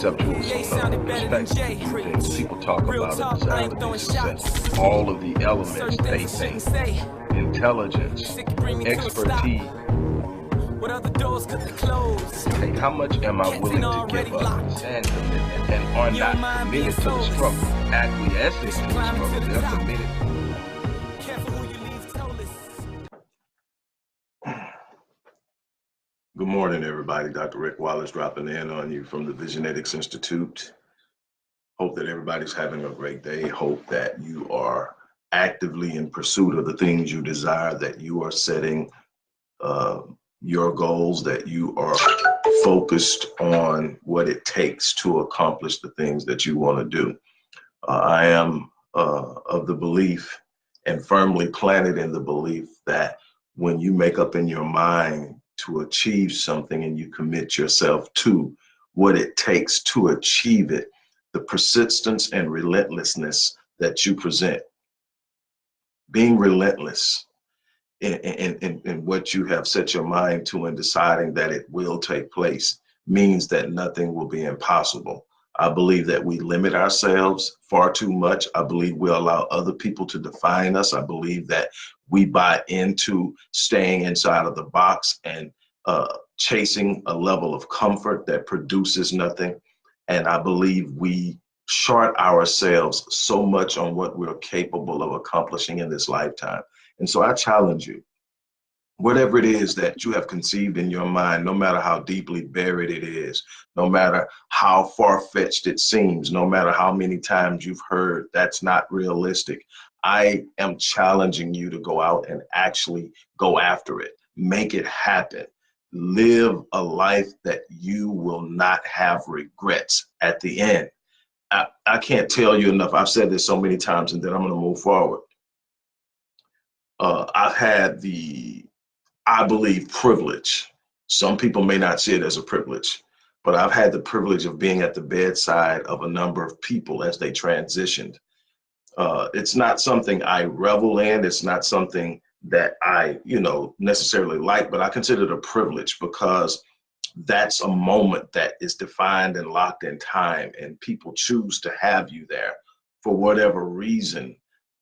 conceptual perspective, then people talk about a desirable success. All of the elements they think, intelligence, expertise. Hey, how much am I willing to give up and are not committed to the struggle? Acquiescing to the struggle, they're committed. Good morning, everybody. Dr. Rick Wallace dropping in on you from the Visionetics Institute. Hope that everybody's having a great day. Hope that you are actively in pursuit of the things you desire, that you are setting your goals, that you are focused on what it takes to accomplish the things that you want to do. I am of the belief and firmly planted in the belief that when you make up in your mind to achieve something and you commit yourself to what it takes to achieve it, the persistence and relentlessness that you present, being relentless in what you have set your mind to and deciding that it will take place means that nothing will be impossible. I believe that we limit ourselves far too much. I believe we allow other people to define us. I believe that we buy into staying inside of the box and chasing a level of comfort that produces nothing. And I believe we short ourselves so much on what we're capable of accomplishing in this lifetime. And so I challenge you, whatever it is that you have conceived in your mind, no matter how deeply buried it is, no matter how far-fetched it seems, no matter how many times you've heard that's not realistic, I am challenging you to go out and actually go after it, make it happen. Live a life that you will not have regrets at the end. I can't tell you enough. I've said this so many times, and then I'm going to move forward. I've had the, I believe, privilege. Some people may not see it as a privilege, but I've had the privilege of being at the bedside of a number of people as they transitioned. It's not something I revel in. It's not something that I, necessarily like, but I consider it a privilege because that's a moment that is defined and locked in time, and people choose to have you there for whatever reason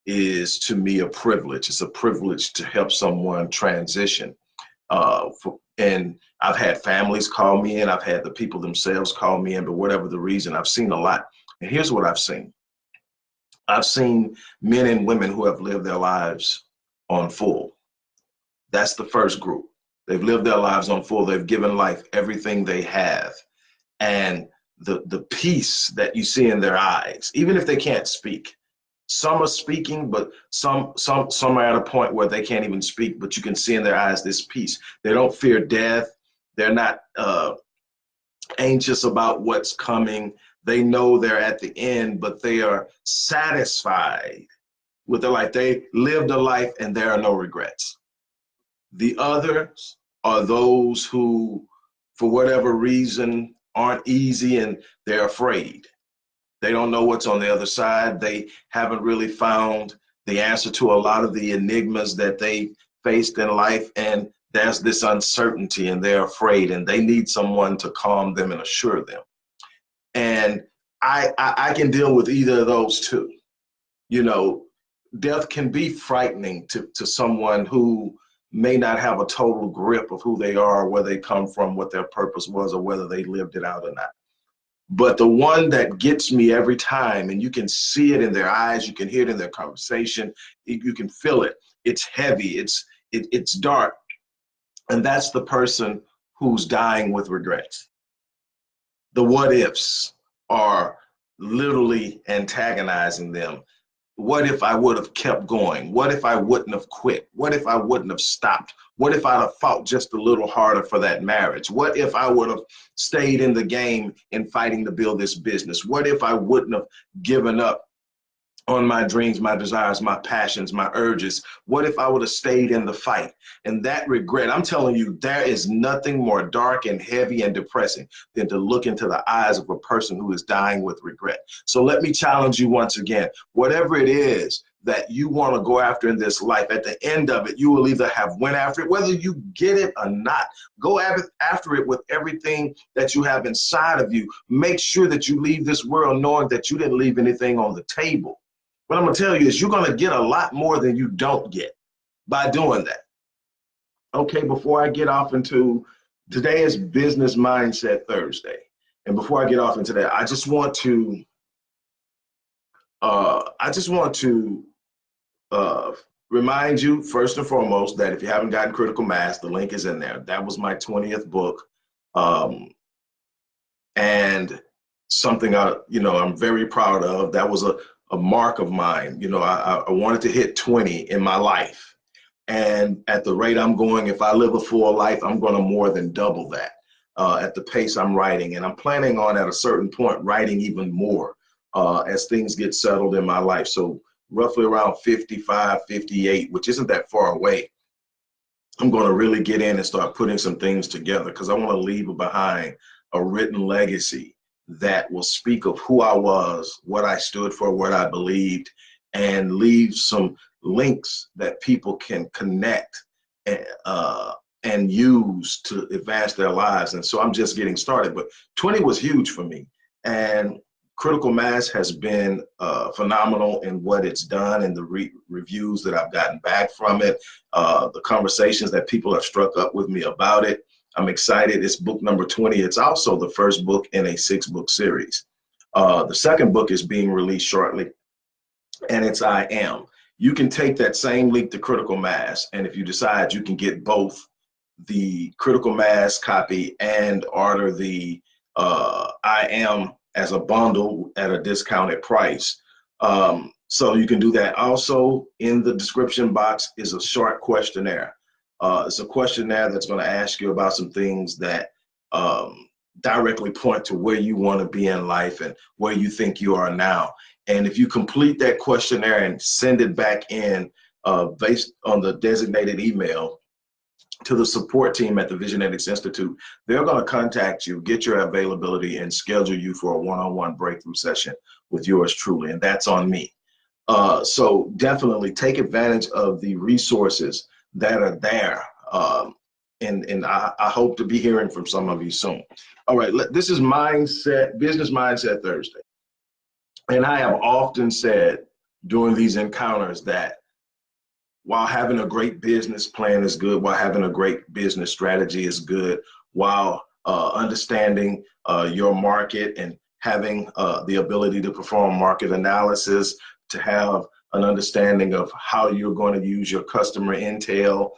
is, to me, a privilege. It's a privilege to help someone transition. And I've had families call me in, I've had the people themselves call me in, but whatever the reason, I've seen a lot. And here's what I've seen. I've seen men and women who have lived their lives on full. That's the first group. They've lived their lives on full. They've given life everything they have. And the peace that you see in their eyes, even if they can't speak. Some are speaking, but some are at a point where they can't even speak, but you can see in their eyes this peace. They don't fear death. They're not anxious about what's coming. They know they're at the end, but they are satisfied with their life. They lived a life and there are no regrets. The others are those who, for whatever reason, aren't easy and they're afraid. They don't know what's on the other side. They haven't really found the answer to a lot of the enigmas that they faced in life. And there's this uncertainty and they're afraid and they need someone to calm them and assure them. And I can deal with either of those two. Death can be frightening to someone who may not have a total grip of who they are, where they come from, what their purpose was, or whether they lived it out or not. But the one that gets me every time, and you can see it in their eyes, you can hear it in their conversation, you can feel it. It's heavy, it's dark. And that's the person who's dying with regrets. The what ifs are literally antagonizing them. What if I would have kept going? What if I wouldn't have quit? What if I wouldn't have stopped? What if I'd have fought just a little harder for that marriage? What if I would have stayed in the game in fighting to build this business? What if I wouldn't have given up on my dreams, my desires, my passions, my urges? What if I would have stayed in the fight? And that regret, I'm telling you, there is nothing more dark and heavy and depressing than to look into the eyes of a person who is dying with regret. So let me challenge you once again, whatever it is that you want to go after in this life, at the end of it, you will either have went after it, whether you get it or not. Go after it with everything that you have inside of you. Make sure that you leave this world knowing that you didn't leave anything on the table. What I'm going to tell you is you're going to get a lot more than you don't get by doing that. Okay, before I get off into, today is Business Mindset Thursday. And before I get off into that, I just want to remind you, first and foremost, that if you haven't gotten Critical Mass, the link is in there. That was my 20th book, and something I'm very proud of. That was a mark of mine. I wanted to hit 20 in my life. And at the rate I'm going, if I live a full life, I'm going to more than double that at the pace I'm writing. And I'm planning on, at a certain point, writing even more as things get settled in my life. So roughly around 55, 58, which isn't that far away, I'm going to really get in and start putting some things together, because I want to leave behind a written legacy that will speak of who I was, what I stood for, what I believed, and leave some links that people can connect and use to advance their lives. And so I'm just getting started, but 20 was huge for me. And Critical Mass has been phenomenal in what it's done, and the reviews that I've gotten back from it, the conversations that people have struck up with me about it. I'm excited. It's book number 20. It's also the first book in a 6-book series. The second book is being released shortly, and it's I Am. You can take that same link to Critical Mass, and if you decide, you can get both the Critical Mass copy and order the I Am as a bundle at a discounted price. So you can do that. Also, in the description box is a short questionnaire. It's a questionnaire that's going to ask you about some things that directly point to where you want to be in life and where you think you are now. And if you complete that questionnaire and send it back in based on the designated email to the support team at the Visionetics Institute, they're going to contact you, get your availability, and schedule you for a one-on-one breakthrough session with yours truly. And that's on me. So definitely take advantage of the resources that are there. And I hope to be hearing from some of you soon. All right, this is Business Mindset Thursday. And I have often said during these encounters that while having a great business plan is good, while having a great business strategy is good, while understanding your market and having the ability to perform market analysis, to have an understanding of how you're going to use your customer intel,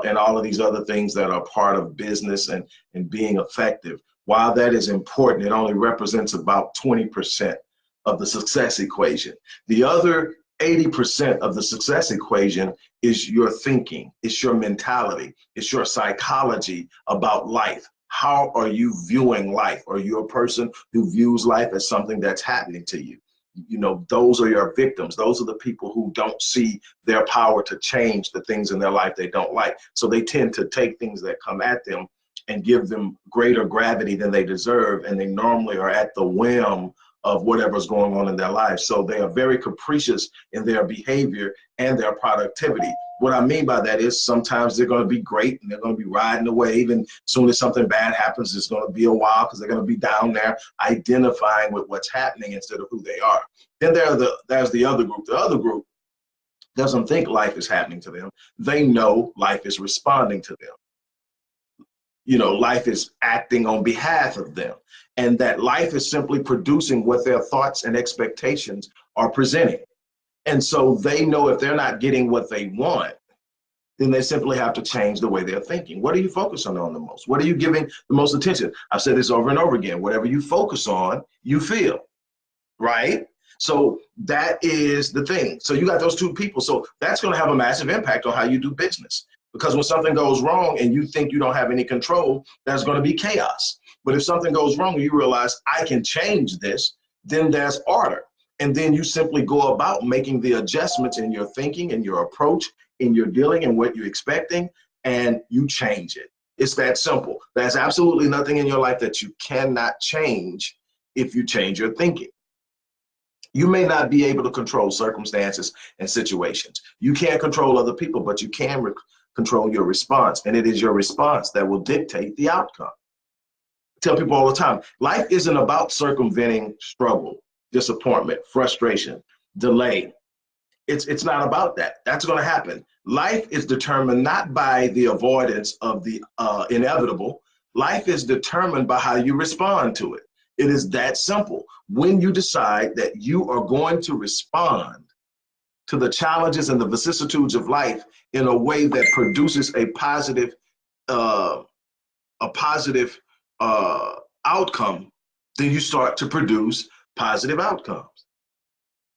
and all of these other things that are part of business and being effective. While that is important, it only represents about 20% of the success equation. The other 80% of the success equation is your thinking, it's your mentality, it's your psychology about life. How are you viewing life? Are you a person who views life as something that's happening to you? Those are your victims. Those are the people who don't see their power to change the things in their life they don't like. So they tend to take things that come at them and give them greater gravity than they deserve. And they normally are at the whim of whatever's going on in their lives. So they are very capricious in their behavior and their productivity. What I mean by that is sometimes they're going to be great and they're going to be riding the wave, and as soon as something bad happens, it's going to be a while because they're going to be down there identifying with what's happening instead of who they are. Then there's the other group. The other group doesn't think life is happening to them. They know life is responding to them. Life is acting on behalf of them, and that life is simply producing what their thoughts and expectations are presenting. And so they know if they're not getting what they want, then they simply have to change the way they're thinking. What are you focusing on the most? What are you giving the most attention? I've said this over and over again. Whatever you focus on, you feel, right? So that is the thing. So you got those two people. So that's going to have a massive impact on how you do business. Because when something goes wrong and you think you don't have any control, there's going to be chaos. But if something goes wrong and you realize I can change this, then there's order. And then you simply go about making the adjustments in your thinking and your approach, in your dealing and what you're expecting, and you change it. It's that simple. There's absolutely nothing in your life that you cannot change if you change your thinking. You may not be able to control circumstances and situations. You can't control other people, but you can control your response. And it is your response that will dictate the outcome. I tell people all the time, life isn't about circumventing struggle, disappointment, frustration, delay. It's not about that. That's going to happen. Life is determined not by the avoidance of the inevitable. Life is determined by how you respond to it. It is that simple. When you decide that you are going to respond to the challenges and the vicissitudes of life in a way that produces a positive uh, outcome, then you start to produce positive outcomes.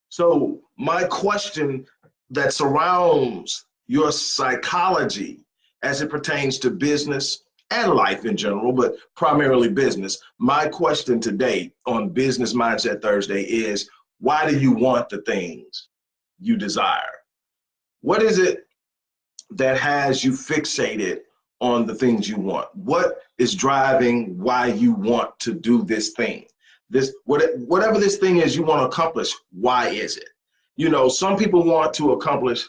So my question that surrounds your psychology as it pertains to business and life in general, but primarily business, my question today on Business Mindset Thursday is, why do you want the things you desire? What is it that has you fixated on the things you want? What is driving why you want to do this thing? Whatever this thing is you want to accomplish, why is it? You know, some people want to accomplish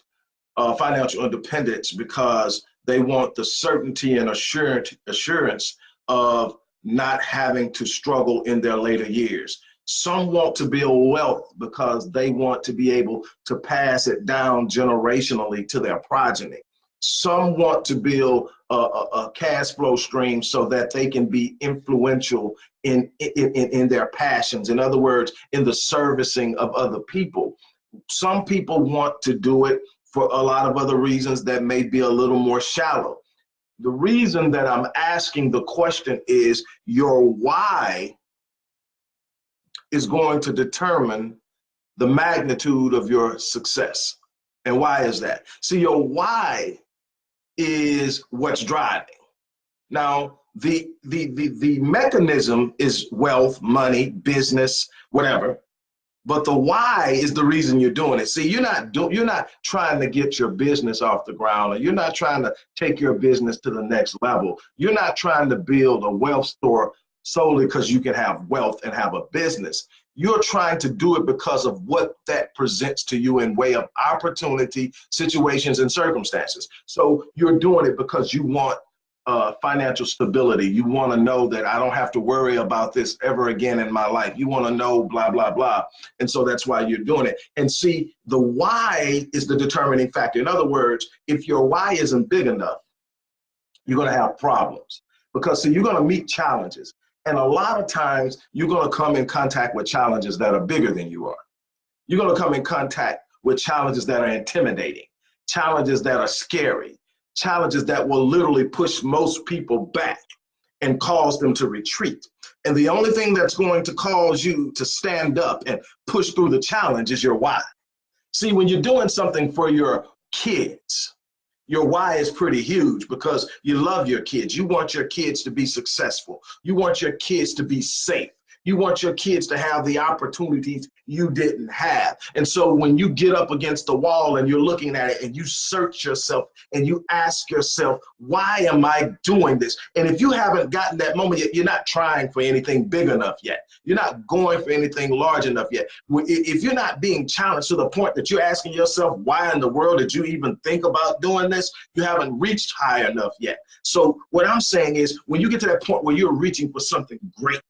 financial independence because they want the certainty and assurance of not having to struggle in their later years. Some want to build wealth because they want to be able to pass it down generationally to their progeny. Some want to build a cash flow stream so that they can be influential in their passions. In other words, in the servicing of other people. Some people want to do it for a lot of other reasons that may be a little more shallow. The reason that I'm asking the question is your why is going to determine the magnitude of your success. And why is that? See, your why is what's driving. Now, the mechanism is wealth, money, business, whatever. But the why is the reason you're doing it. See, you're not trying to get your business off the ground, or you're not trying to take your business to the next level. You're not trying to build a wealth store solely because you can have wealth and have a business. You're trying to do it because of what that presents to you in way of opportunity, situations, and circumstances. So you're doing it because you want financial stability. You want to know that I don't have to worry about this ever again in my life. You want to know blah, blah, blah. And so that's why you're doing it. And see, the why is the determining factor. In other words, if your why isn't big enough, you're going to have problems because see, you're going to meet challenges. And a lot of times you're going to come in contact with challenges that are bigger than you are. You're going to come in contact with challenges that are intimidating, challenges that are scary, challenges that will literally push most people back and cause them to retreat. And the only thing that's going to cause you to stand up and push through the challenge is your why. See, when you're doing something for your kids, your why is pretty huge because you love your kids. You want your kids to be successful. You want your kids to be safe. You want your kids to have the opportunities you didn't have. And so when you get up against the wall and you're looking at it and you search yourself and you ask yourself, why am I doing this? And if you haven't gotten that moment yet, you're not trying for anything big enough yet. You're not going for anything large enough yet. If you're not being challenged to the point that you're asking yourself, why in the world did you even think about doing this? You haven't reached high enough yet. So what I'm saying is when you get to that point where you're reaching for something great,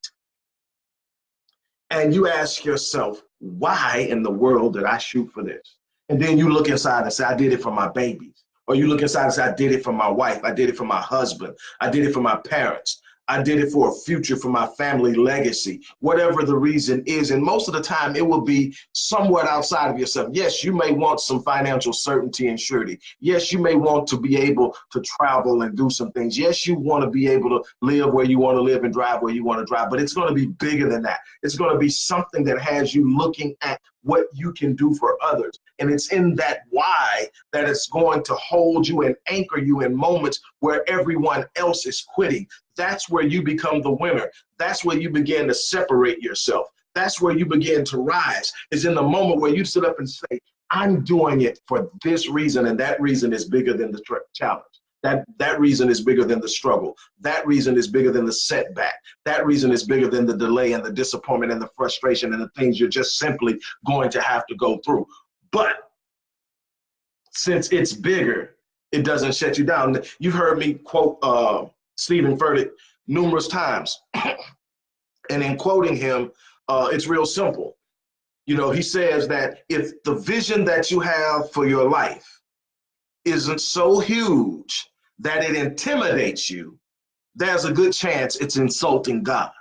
and you ask yourself, why in the world did I shoot for this? And then you look inside and say, I did it for my babies. Or you look inside and say, I did it for my wife. I did it for my husband. I did it for my parents. I did it for a future, for my family legacy, whatever the reason is. And most of the time it will be somewhat outside of yourself. Yes, you may want some financial certainty and surety. Yes, you may want to be able to travel and do some things. Yes, you want to be able to live where you want to live and drive where you want to drive, but it's going to be bigger than that. It's going to be something that has you looking at what you can do for others. And it's in that why that it's going to hold you and anchor you in moments where everyone else is quitting. That's where you become the winner. That's where you begin to separate yourself. That's where you begin to rise, is in the moment where you sit up and say, I'm doing it for this reason, and that reason is bigger than the challenge. That reason is bigger than the struggle. That reason is bigger than the setback. That reason is bigger than the delay and the disappointment and the frustration and the things you're just simply going to have to go through. But since it's bigger, it doesn't shut you down. You've heard me quote Stephen Furtick numerous times. And in quoting him, it's real simple. You know, he says that if the vision that you have for your life isn't so huge that it intimidates you, there's a good chance it's insulting God.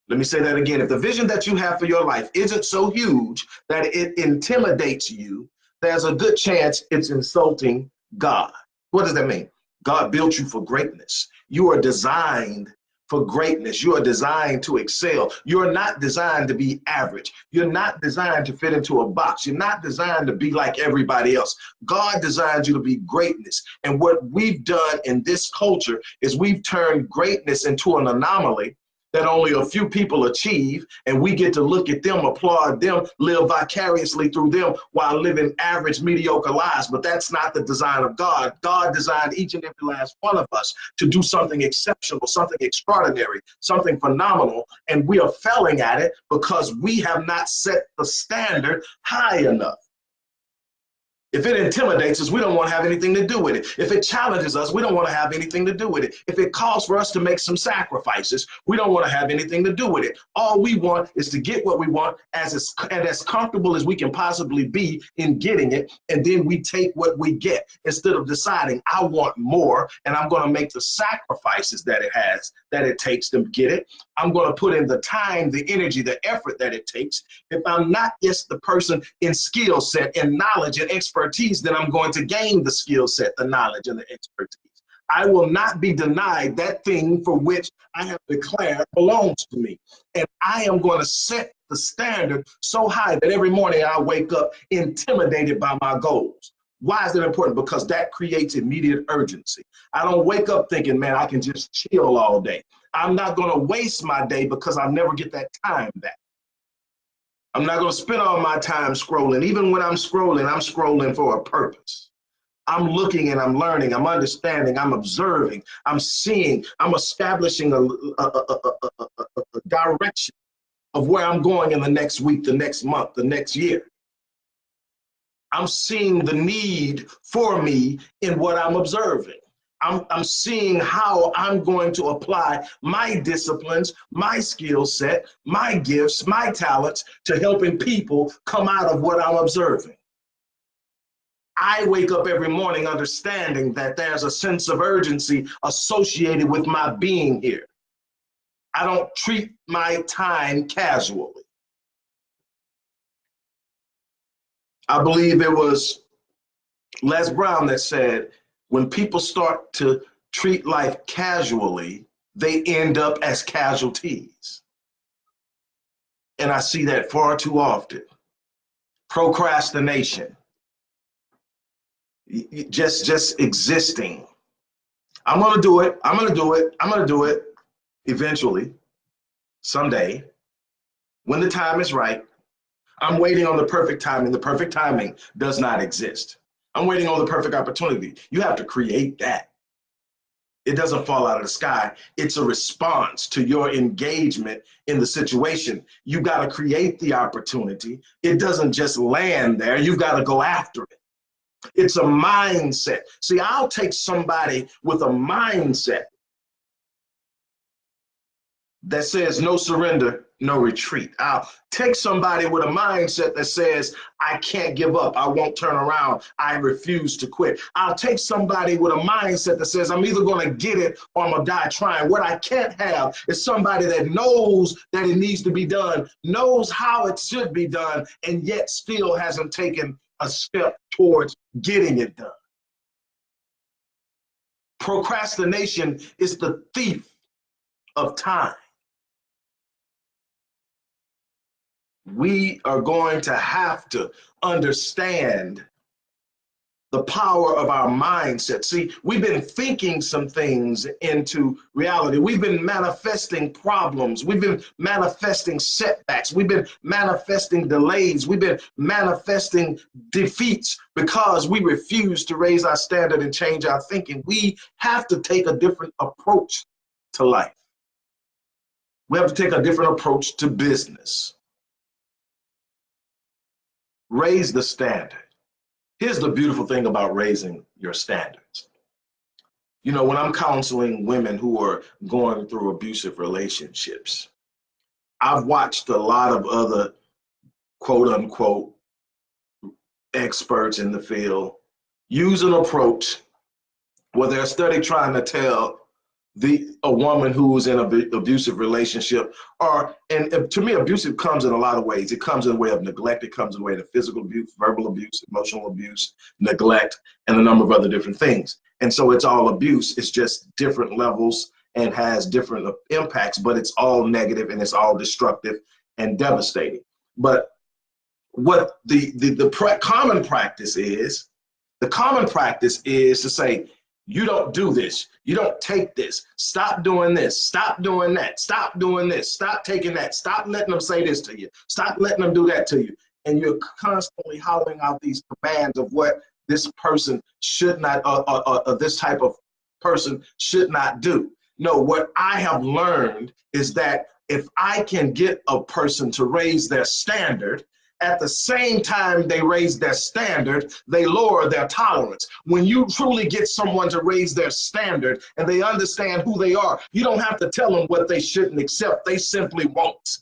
Let me say that again. If the vision that you have for your life isn't so huge that it intimidates you, there's a good chance it's insulting God. What does that mean? God built you for greatness. You are designed for greatness. You are designed to excel. You're not designed to be average. You're not designed to fit into a box. You're not designed to be like everybody else. God designed you to be greatness. And what we've done in this culture is we've turned greatness into an anomaly that only a few people achieve, and we get to look at them, applaud them, live vicariously through them while living average, mediocre lives. But that's not the design of God. God designed each and every last one of us to do something exceptional, something extraordinary, something phenomenal, and we are failing at it because we have not set the standard high enough. If it intimidates us, we don't want to have anything to do with it. If it challenges us, we don't want to have anything to do with it. If it calls for us to make some sacrifices, we don't want to have anything to do with it. All we want is to get what we want and as comfortable as we can possibly be in getting it, and then we take what we get instead of deciding I want more and I'm going to make the sacrifices that it takes to get it. I'm going to put in the time, the energy, the effort that it takes. If I'm not just the person in skill set and knowledge and expertise, then I'm going to gain the skill set, the knowledge, and the expertise. I will not be denied that thing for which I have declared belongs to me. And I am going to set the standard so high that every morning I wake up intimidated by my goals. Why is that important? Because that creates immediate urgency. I don't wake up thinking, man, I can just chill all day. I'm not going to waste my day because I'll never get that time back. I'm not going to spend all my time scrolling. Even when I'm scrolling for a purpose. I'm looking and I'm learning, I'm understanding, I'm observing, I'm seeing, I'm establishing a direction of where I'm going in the next week, the next month, the next year. I'm seeing the need for me in what I'm observing. I'm seeing how I'm going to apply my disciplines, my skill set, my gifts, my talents to helping people come out of what I'm observing. I wake up every morning understanding that there's a sense of urgency associated with my being here. I don't treat my time casually. I believe it was Les Brown that said, when people start to treat life casually, they end up as casualties. And I see that far too often. Procrastination. Just existing. I'm going to do it. I'm going to do it. I'm going to do it eventually, someday, when the time is right. I'm waiting on the perfect timing. The perfect timing does not exist. I'm waiting on the perfect opportunity. You have to create that. It doesn't fall out of the sky. It's a response to your engagement in the situation. You got to create the opportunity. It doesn't just land there. You've got to go after it. It's a mindset. See, I'll take somebody with a mindset that says no surrender, no retreat. I'll take somebody with a mindset that says, I can't give up, I won't turn around, I refuse to quit. I'll take somebody with a mindset that says, I'm either going to get it or I'm going to die trying. What I can't have is somebody that knows that it needs to be done, knows how it should be done, and yet still hasn't taken a step towards getting it done. Procrastination is the thief of time. We are going to have to understand the power of our mindset. See, we've been thinking some things into reality. We've been manifesting problems. We've been manifesting setbacks. We've been manifesting delays. We've been manifesting defeats because we refuse to raise our standard and change our thinking. We have to take a different approach to life. We have to take a different approach to business. Raise the standard. Here's the beautiful thing about raising your standards. You know, when I'm counseling women who are going through abusive relationships, I've watched a lot of other quote unquote experts in the field use an approach where they're study trying to tell a woman who's in an abusive relationship, and to me, abusive comes in a lot of ways. It comes in the way of neglect. It comes in the way of physical abuse, verbal abuse, emotional abuse, neglect, and a number of other different things. And so it's all abuse. It's just different levels and has different impacts, but it's all negative and it's all destructive and devastating. But what the common practice is, to say, you don't do this. You don't take this. Stop doing this. Stop doing that. Stop doing this. Stop taking that. Stop letting them say this to you. Stop letting them do that to you. And you're constantly hollering out these commands of what this person should not, this type of person should not do. No, what I have learned is that if I can get a person to raise their standard, at the same time they raise their standard, they lower their tolerance. When you truly get someone to raise their standard and they understand who they are, you don't have to tell them what they shouldn't accept. They simply won't.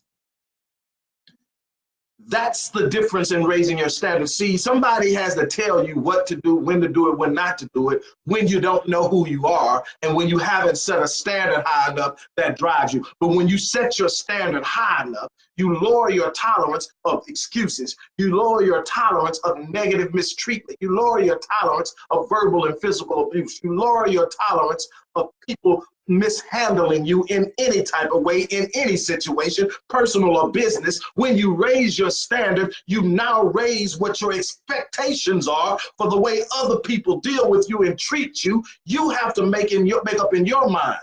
That's the difference in raising your standard. See, somebody has to tell you what to do, when to do it, when not to do it, when you don't know who you are, and when you haven't set a standard high enough that drives you. But when you set your standard high enough, you lower your tolerance of excuses. You lower your tolerance of negative mistreatment. You lower your tolerance of verbal and physical abuse. You lower your tolerance of people mishandling you in any type of way, in any situation, personal or business. When you raise your standard, you now raise what your expectations are for the way other people deal with you and treat you. You have to make up in your mind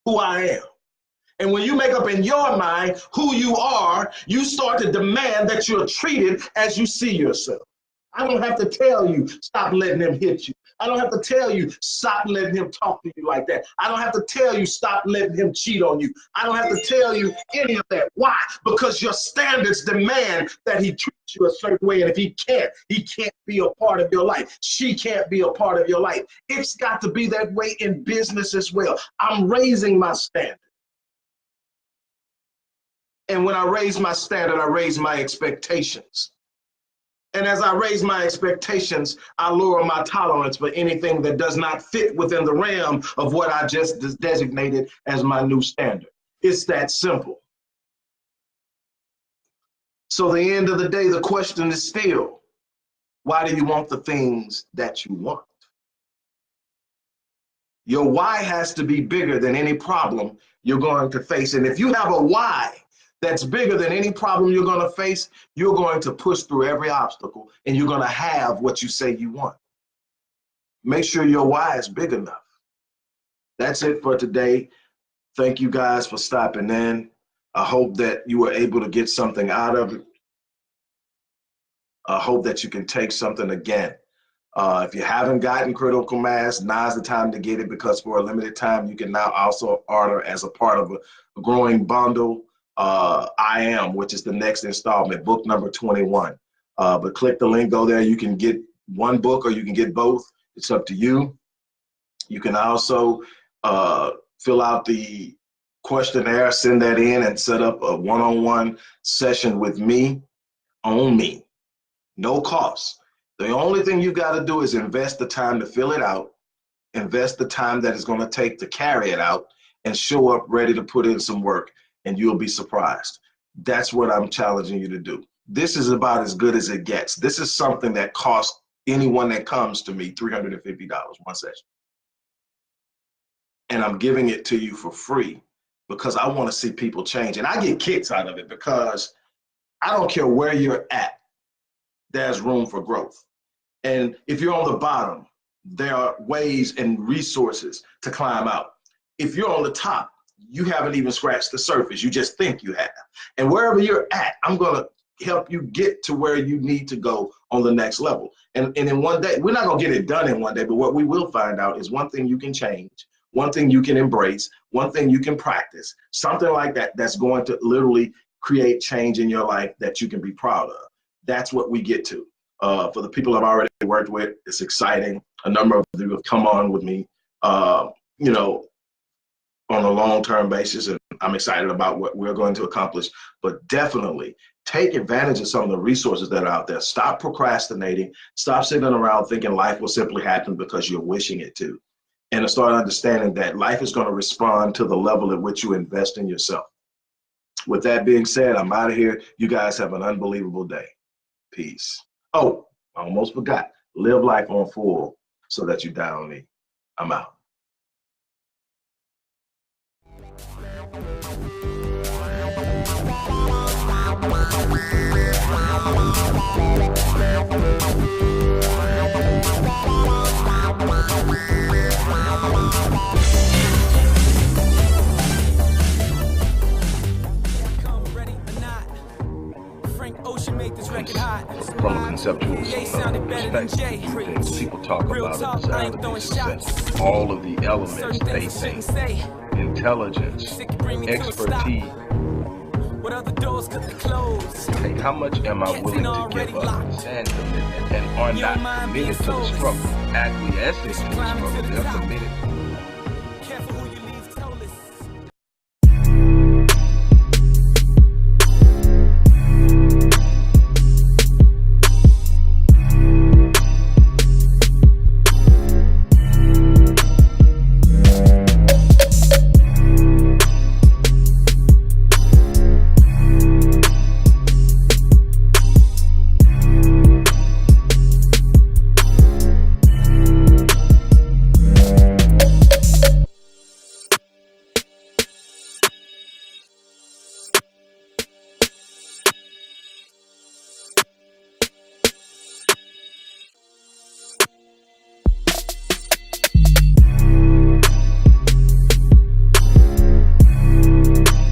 who I am. And when you make up in your mind who you are, you start to demand that you're treated as you see yourself. I don't have to tell you, stop letting him hit you. I don't have to tell you, stop letting him talk to you like that. I don't have to tell you, stop letting him cheat on you. I don't have to tell you any of that. Why? Because your standards demand that he treats you a certain way. And if he can't be a part of your life. She can't be a part of your life. It's got to be that way in business as well. I'm raising my standard. And when I raise my standard, I raise my expectations. And as I raise my expectations, I lower my tolerance for anything that does not fit within the realm of what I just designated as my new standard. It's that simple. So at the end of the day, the question is still, why do you want the things that you want? Your why has to be bigger than any problem you're going to face. And if you have a why that's bigger than any problem you're going to face, you're going to push through every obstacle and you're going to have what you say you want. Make sure your why is big enough. That's it for today. Thank you guys for stopping in. I hope that you were able to get something out of it. I hope that you can take something again. If you haven't gotten Critical Mass, now's the time to get it, because for a limited time, you can now also order as a part of a growing bundle. I Am, which is the next installment, book number 21. But click the link, go there. You can get one book or you can get both. It's up to you. You can also fill out the questionnaire, send that in, and set up a one-on-one session with me on me. No cost. The only thing you got to do is invest the time to fill it out, invest the time that it's going to take to carry it out, and show up ready to put in some work, and you'll be surprised. That's what I'm challenging you to do. This is about as good as it gets. This is something that costs anyone that comes to me $350 one session. And I'm giving it to you for free because I want to see people change. And I get kicks out of it because I don't care where you're at, there's room for growth. And if you're on the bottom, there are ways and resources to climb out. If you're on the top, you haven't even scratched the surface. You just think you have. And wherever you're at, I'm going to help you get to where you need to go on the next level. And in one day, we're not going to get it done in one day, but what we will find out is one thing you can change, one thing you can embrace, one thing you can practice, something like that that's going to literally create change in your life that you can be proud of. That's what we get to. For the people I've already worked with, it's exciting. A number of you have come on with me, you know, on a long-term basis, and I'm excited about what we're going to accomplish. But definitely take advantage of some of the resources that are out there. Stop procrastinating. Stop sitting around thinking life will simply happen because you're wishing it to. And start understanding that life is going to respond to the level at which you invest in yourself. With that being said, I'm out of here. You guys have an unbelievable day. Peace. Oh, I almost forgot. Live life on full so that you die on me. I'm out. From a conceptual perspective, people talk about it, success, all of the elements they think, intelligence, expertise. What other doors could they close? Hey, how much am I willing to give up and are not committed to the struggle, acquiescing to the struggle, they're committed